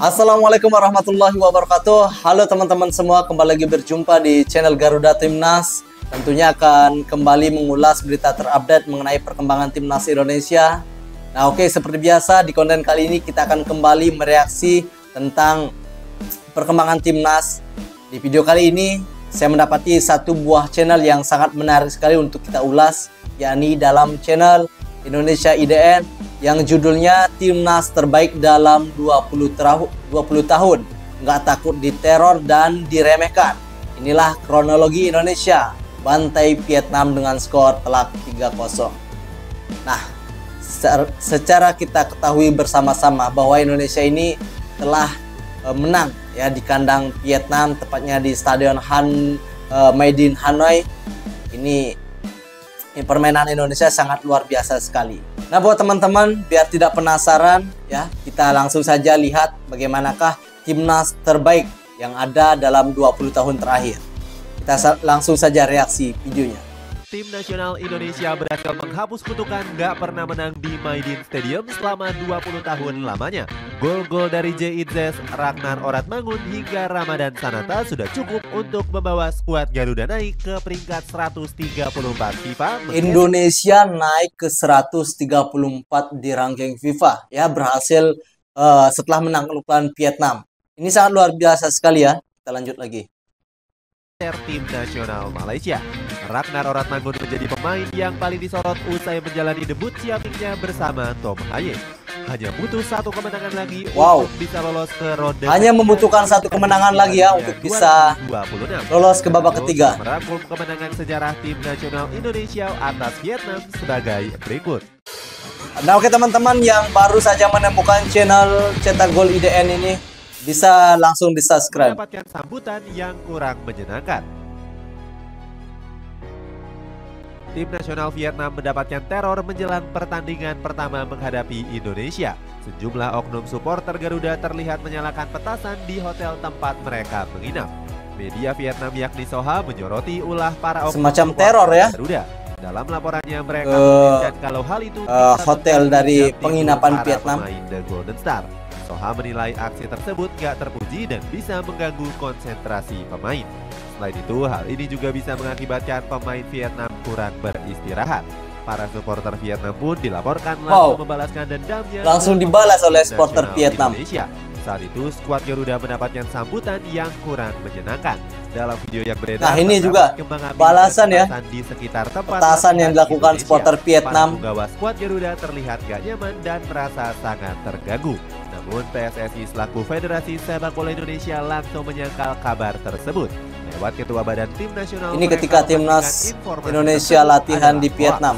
Assalamualaikum warahmatullahi wabarakatuh. Halo teman-teman semua, kembali lagi berjumpa di channel Garuda Timnas. Tentunya akan kembali mengulas berita terupdate mengenai perkembangan Timnas Indonesia. Nah oke, seperti biasa di konten kali ini kita akan kembali mereaksi tentang perkembangan Timnas. Di video kali ini saya mendapati satu buah channel yang sangat menarik sekali untuk kita ulas, yakni dalam channel Indonesia IDN yang judulnya Timnas Terbaik dalam 20 tahun, nggak takut diteror dan diremehkan. Inilah kronologi Indonesia bantai Vietnam dengan skor telak 3-0. Nah, secara kita ketahui bersama-sama bahwa Indonesia ini telah menang ya di kandang Vietnam, tepatnya di Stadion Maidin Hanoi. Ini permainan Indonesia sangat luar biasa sekali. Nah, buat teman-teman biar tidak penasaran ya, kita langsung saja lihat bagaimanakah timnas terbaik yang ada dalam 20 tahun terakhir. Kita langsung saja reaksi videonya. Tim nasional Indonesia berhasil menghapus kutukan gak pernah menang di Maidin Stadium selama 20 tahun lamanya. Gol-gol dari J. Idzes, Ragnar Oratmangun hingga Ramadan Sananta sudah cukup untuk membawa skuad Garuda naik ke peringkat 134 FIFA. Indonesia naik ke 134 di ranking FIFA ya, berhasil setelah menaklukkan Vietnam. Ini sangat luar biasa sekali ya. Kita lanjut lagi. Tim nasional Malaysia, Ragnar Oratmangun menjadi pemain yang paling disorot usai menjalani debut siapingnya bersama Tom Haye. Hanya butuh satu kemenangan lagi untuk bisa lolos ke ronde. Hanya membutuhkan satu kemenangan lagi ya untuk bisa lolos ke babak ketiga. Merangkum kemenangan sejarah tim nasional Indonesia atas Vietnam sebagai berikut. Nah oke teman-teman yang baru saja menemukan channel Cetak Gol IDN ini, bisa langsung di subscribe. Mendapatkan sambutan yang kurang menyenangkan. Tim nasional Vietnam mendapatkan teror menjelang pertandingan pertama menghadapi Indonesia. Sejumlah oknum supporter Garuda terlihat menyalakan petasan di hotel tempat mereka menginap. Media Vietnam yakni Soha menyoroti ulah para oknum semacam teror ya Garuda. Dalam laporannya mereka menyebutkan kalau hal itu hotel dari penginapan Vietnam The Golden Star. Soha menilai aksi tersebut gak terpuji dan bisa mengganggu konsentrasi pemain. Selain itu, hal ini juga bisa mengakibatkan pemain Vietnam kurang beristirahat. Para supporter Vietnam pun dilaporkan langsung membalaskan dendamnya. Langsung dibalas oleh supporter Vietnam. Indonesia. Saat itu, skuad Garuda mendapatkan sambutan yang kurang menyenangkan. Dalam video yang beredar, nah ini juga balasan ya di sekitar tempat petasan yang dilakukan supporter Vietnam. Penggawa skuad Garuda terlihat gak nyaman dan merasa sangat terganggu. Namun PSSI selaku Federasi Sepak Bola Indonesia langsung menyangkal kabar tersebut. Lewat Ketua Badan Tim Nasional, ini ketika Timnas Indonesia latihan di Vietnam.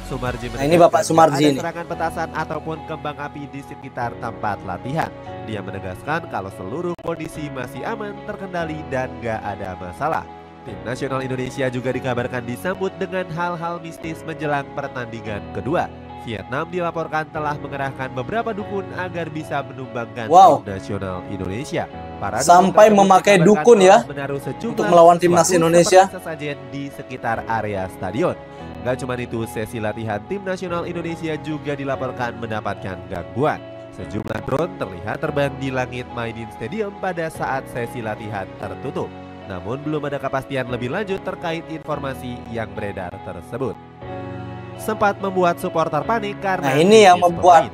Sumarji, nah ini Bapak Sumarji ini. Serangan petasan ataupun kembang api di sekitar tempat latihan. Dia menegaskan kalau seluruh kondisi masih aman, terkendali dan gak ada masalah. Tim nasional Indonesia juga dikabarkan disambut dengan hal-hal mistis menjelang pertandingan kedua. Vietnam dilaporkan telah mengerahkan beberapa dukun agar bisa menumbangkan tim nasional Indonesia. Para sampai memakai dukun ya untuk melawan timnas Indonesia sesajen di sekitar area stadion. Gak cuma itu, sesi latihan tim nasional Indonesia juga dilaporkan mendapatkan gangguan. Sejumlah drone terlihat terbang di langit Maidin Stadium pada saat sesi latihan tertutup. Namun belum ada kepastian lebih lanjut terkait informasi yang beredar tersebut. Sempat membuat supporter panik karena ini yang membuat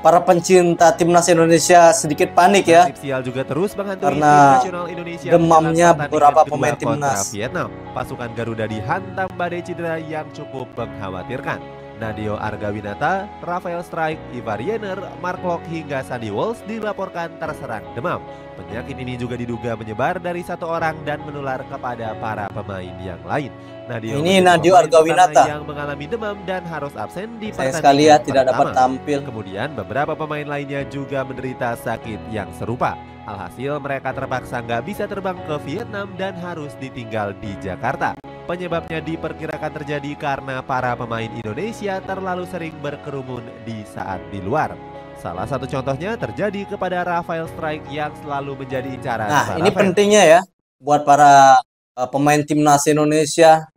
para pencinta timnas Indonesia sedikit panik ya, juga terus karena demamnya beberapa pemain timnas Vietnam. Pasukan Garuda dihantam badai cedera yang cukup mengkhawatirkan. Nadio Argawinata, Rafael Strike, Ivar Yener, Mark Locke hingga Sandy Walsh dilaporkan terserang demam. Penyakit ini juga diduga menyebar dari satu orang dan menular kepada para pemain yang lain. Ini Nadio Argawinata yang mengalami demam dan harus absen di pertandingan sekali ya tidak dapat tampil. Kemudian beberapa pemain lainnya juga menderita sakit yang serupa. Alhasil mereka terpaksa nggak bisa terbang ke Vietnam dan harus ditinggal di Jakarta. Penyebabnya diperkirakan terjadi karena para pemain Indonesia terlalu sering berkerumun di saat di luar. Salah satu contohnya terjadi kepada Rafael Strike yang selalu menjadi incaran. Nah ini pentingnya ya buat para pemain timnas Indonesia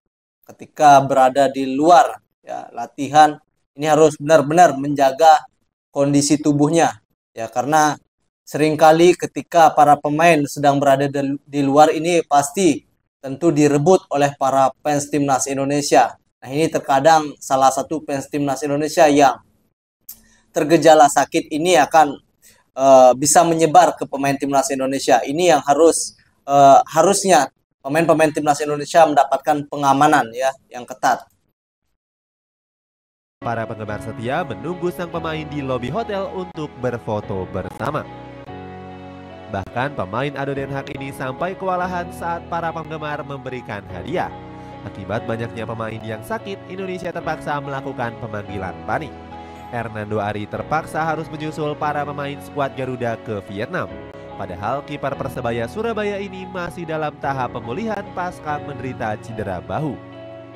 ketika berada di luar ya latihan, ini harus benar-benar menjaga kondisi tubuhnya ya, karena seringkali ketika para pemain sedang berada di luar ini pasti tentu direbut oleh para fans timnas Indonesia. Nah, ini terkadang salah satu fans timnas Indonesia yang tergejala sakit ini akan bisa menyebar ke pemain timnas Indonesia. Ini yang harusnya pemain-pemain timnas Indonesia mendapatkan pengamanan ya yang ketat. Para penggemar setia menunggu sang pemain di lobi hotel untuk berfoto bersama. Bahkan pemain Ado Den Haag ini sampai kewalahan saat para penggemar memberikan hadiah. Akibat banyaknya pemain yang sakit, Indonesia terpaksa melakukan pemanggilan panik. Hernando Ari terpaksa harus menyusul para pemain skuad Garuda ke Vietnam. Padahal kiper Persebaya Surabaya ini masih dalam tahap pemulihan pasca menderita cedera bahu.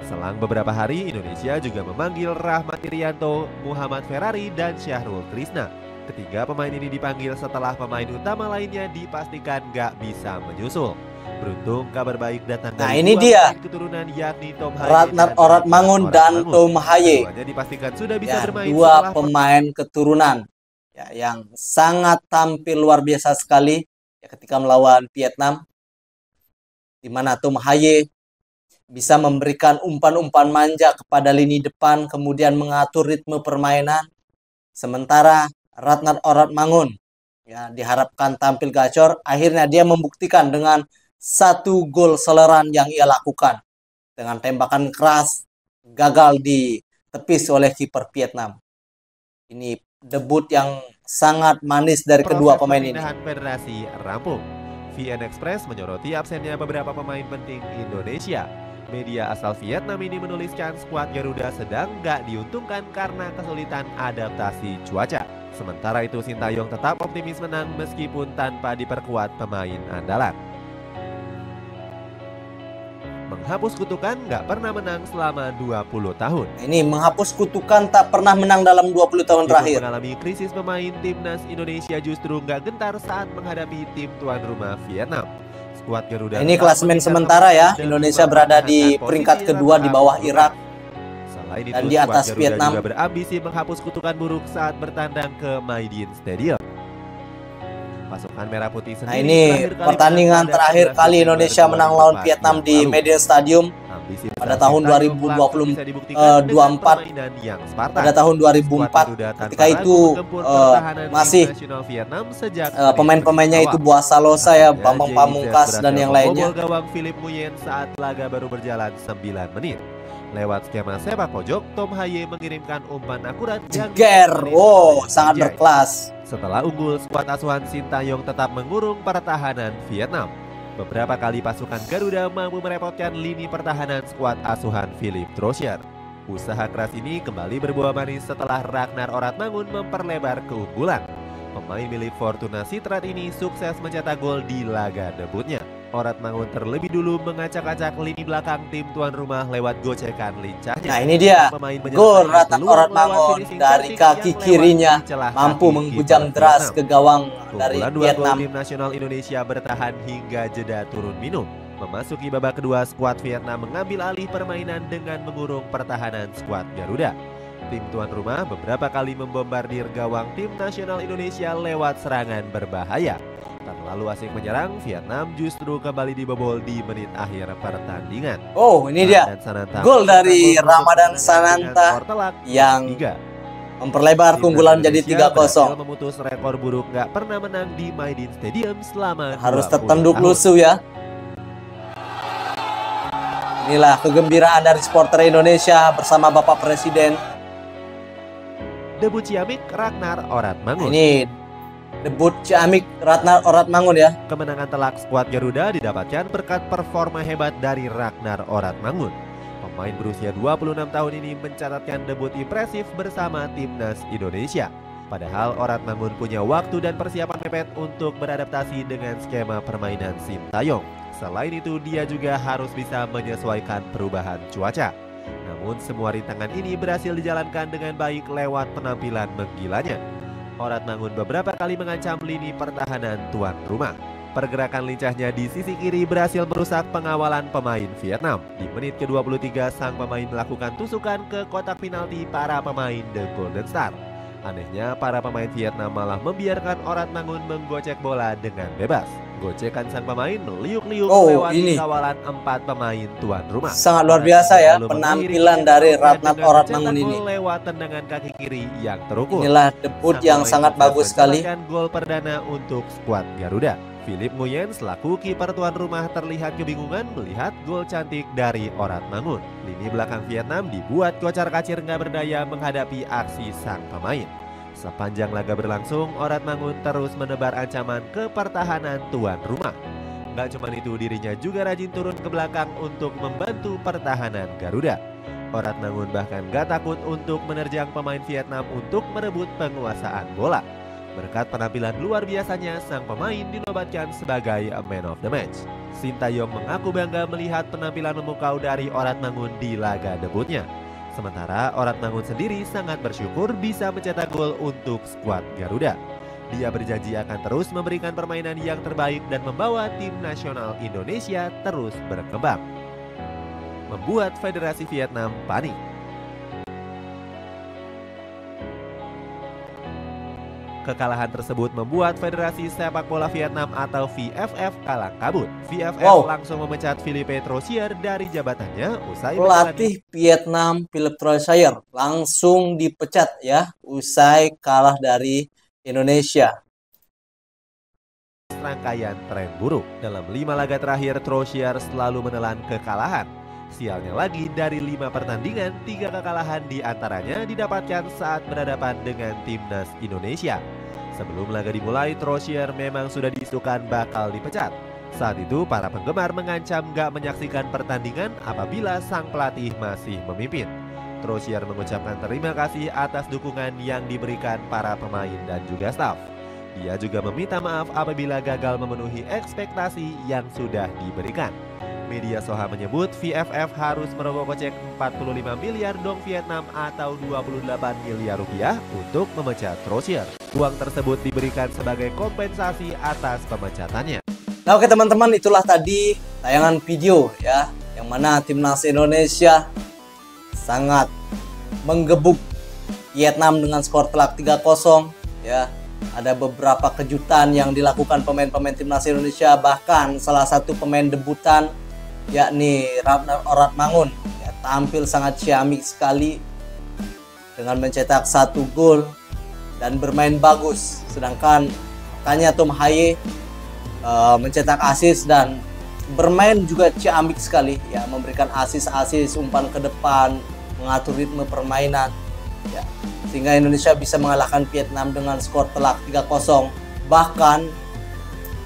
Selang beberapa hari, Indonesia juga memanggil Rahmat Irianto, Muhammad Ferrari, dan Syahrul Trisna. Ketiga pemain ini dipanggil setelah pemain utama lainnya dipastikan gak bisa menyusul. Beruntung kabar baik datang dari ini dia keturunan yakni Tom Haye Ratnar Oratmangun dan Tom Haye. Dipastikan sudah bisa bermain dua pemain keturunan ya, yang sangat tampil luar biasa sekali ya, ketika melawan Vietnam, di mana Tom Haye bisa memberikan umpan-umpan manja kepada lini depan, kemudian mengatur ritme permainan. Sementara Ratnar Oratmangun ya diharapkan tampil gacor, akhirnya dia membuktikan dengan 1 gol seleran yang ia lakukan dengan tembakan keras gagal ditepis oleh kiper Vietnam. Ini debut yang sangat manis dari kedua pemain ini. Federasi rampung. VN Express menyoroti absennya beberapa pemain penting Indonesia. Media asal Vietnam ini menuliskan skuad Garuda sedang gak diuntungkan karena kesulitan adaptasi cuaca. Sementara itu Sintayong tetap optimis menang meskipun tanpa diperkuat pemain andalan. Menghapus kutukan gak pernah menang selama 20 tahun. Ini menghapus kutukan tak pernah menang dalam 20 tahun terakhir. Mengalami krisis pemain timnas Indonesia justru gak gentar saat menghadapi tim tuan rumah Vietnam. Skuad Garuda ini klasemen sementara ya, Indonesia berada di peringkat kedua di bawah Irak dan di atas Vietnam. Juga berambisi menghapus kutukan buruk saat bertandang ke Maidin Stadium. Pasukan Merah Putih sendiri, nah ini pertandingan terakhir kali Indonesia menang lawan Vietnam di Maidin Stadium pada tahun 2024. Pada tahun 2004 ketika itu masih pemain-pemainnya itu Buas Salosa ya, Bambang Pamungkas dan yang lainnya. Gawang Philip Nguyen saat laga baru berjalan 9 menit. Lewat skema sepak pojok, Tom Haye mengirimkan umpan akurat jeger, sangat berkelas. Setelah unggul, skuad asuhan Sintayong tetap mengurung pertahanan Vietnam. Beberapa kali pasukan Garuda mampu merepotkan lini pertahanan skuad asuhan Philip Trosier. Usaha keras ini kembali berbuah manis setelah Ratnar Oratmangun memperlebar keunggulan. Pemain milik Fortuna Sittard ini sukses mencetak gol di laga debutnya. Oratmangun terlebih dulu mengacak-acak lini belakang tim tuan rumah lewat gocekan lincahnya. Nah ini dia gol Ratnar Oratmangun dari kaki kirinya mampu menghujam deras ke gawang dari Vietnam. Tim nasional Indonesia bertahan hingga jeda turun minum. Memasuki babak kedua, skuad Vietnam mengambil alih permainan dengan mengurung pertahanan skuad Garuda. Tim tuan rumah beberapa kali membombardir gawang tim nasional Indonesia lewat serangan berbahaya. Tak terlalu asik menyerang, Vietnam justru kembali dibobol di menit akhir pertandingan. Ini dia gol dari Ramadan Sananta yang memperlebar keunggulan jadi 3-0. Memutus rekor buruk gak pernah menang di Maidin Stadium selama harus tertunduk lusuh ya. Inilah kegembiraan dari supporter Indonesia bersama Bapak Presiden. Debut Ciamik Ratnar Oratmangun. Ini debut Ciamik Ratnar Oratmangun ya. Kemenangan telak skuad Garuda didapatkan berkat performa hebat dari Ratnar Oratmangun. Pemain berusia 26 tahun ini mencatatkan debut impresif bersama timnas Indonesia. Padahal Oratmangun punya waktu dan persiapan mepet untuk beradaptasi dengan skema permainan Sintayong. Selain itu, dia juga harus bisa menyesuaikan perubahan cuaca. Namun semua rintangan ini berhasil dijalankan dengan baik lewat penampilan menggilanya. Oratmangun beberapa kali mengancam lini pertahanan tuan rumah. Pergerakan lincahnya di sisi kiri berhasil merusak pengawalan pemain Vietnam. Di menit ke-23, sang pemain melakukan tusukan ke kotak penalti para pemain The Golden Star. Anehnya, para pemain Vietnam malah membiarkan Orat Mangun menggocek bola dengan bebas. Gocekan sang pemain meliuk-liuk melewati kawalan 4 pemain tuan rumah. Sangat luar biasa ya penampilan dari Ratnat Orat Mangun ini. Lewat tendangan kaki kiri yang terukur. Inilah debut yang sangat bagus sekali. Gol perdana untuk skuad Garuda. Philip Nguyen selaku kiper tuan rumah terlihat kebingungan melihat gol cantik dari Orat Mangun. Lini belakang Vietnam dibuat kocar-kacir nggak berdaya menghadapi aksi sang pemain. Sepanjang laga berlangsung, Orat Mangun terus menebar ancaman ke pertahanan tuan rumah. Nggak cuma itu, dirinya juga rajin turun ke belakang untuk membantu pertahanan Garuda. Orat Mangun bahkan gak takut untuk menerjang pemain Vietnam untuk merebut penguasaan bola. Berkat penampilan luar biasanya, sang pemain dinobatkan sebagai man of the match. Sintayong mengaku bangga melihat penampilan memukau dari Orat Mangun di laga debutnya. Sementara Orat Mangun sendiri sangat bersyukur bisa mencetak gol untuk skuad Garuda. Dia berjanji akan terus memberikan permainan yang terbaik dan membawa tim nasional Indonesia terus berkembang. Membuat Federasi Vietnam panik. Kekalahan tersebut membuat Federasi Sepak Bola Vietnam atau VFF kalang kabut. VFF langsung memecat Philippe Troisier dari jabatannya usai pelatih Vietnam Philippe Troisier langsung dipecat ya usai kalah dari Indonesia. Rangkaian tren buruk. Dalam 5 laga terakhir, Troisier selalu menelan kekalahan. Sialnya lagi, dari 5 pertandingan, 3 kekalahan diantaranya didapatkan saat berhadapan dengan timnas Indonesia. Sebelum laga dimulai, Troisier memang sudah diisukan bakal dipecat. Saat itu, para penggemar mengancam gak menyaksikan pertandingan apabila sang pelatih masih memimpin. Troisier mengucapkan terima kasih atas dukungan yang diberikan para pemain dan juga staf. Dia juga meminta maaf apabila gagal memenuhi ekspektasi yang sudah diberikan. Media Soha menyebut VFF harus merogoh kocek 45 miliar dong Vietnam atau 28 miliar rupiah untuk memecat Troisier. Uang tersebut diberikan sebagai kompensasi atas pemecatannya. Nah oke teman-teman, itulah tadi tayangan video ya, yang mana timnas Indonesia sangat menggebuk Vietnam dengan skor telak 3-0 ya. Ada beberapa kejutan yang dilakukan pemain-pemain timnas Indonesia, bahkan salah satu pemain debutan yakni Orat Mangun ya, tampil sangat ciamik sekali dengan mencetak 1 gol dan bermain bagus. Sedangkan rekannya Tom Haye mencetak assist dan bermain juga ciamik sekali ya, memberikan assist umpan ke depan, mengatur ritme permainan ya, sehingga Indonesia bisa mengalahkan Vietnam dengan skor telak 3-0. Bahkan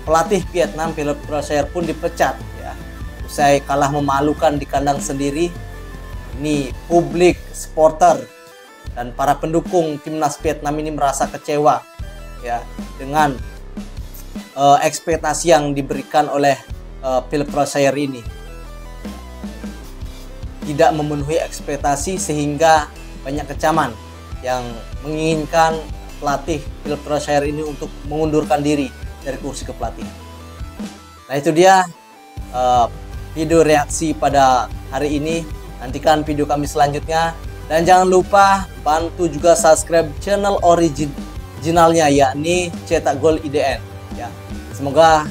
pelatih Vietnam Philippe Troisier pun dipecat ya, usai kalah memalukan di kandang sendiri. Ini publik, supporter dan para pendukung timnas Vietnam ini merasa kecewa ya dengan ekspektasi yang diberikan oleh Philippe Troisier ini. Tidak memenuhi ekspektasi sehingga banyak kecaman yang menginginkan pelatih Philippe Troisier ini untuk mengundurkan diri dari kursi kepelatihan. Nah itu dia video reaksi pada hari ini. Nantikan video kami selanjutnya dan jangan lupa bantu juga subscribe channel originalnya yakni Cetak Gol IDN ya. Semoga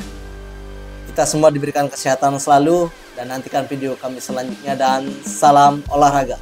kita semua diberikan kesehatan selalu dan nantikan video kami selanjutnya dan salam olahraga.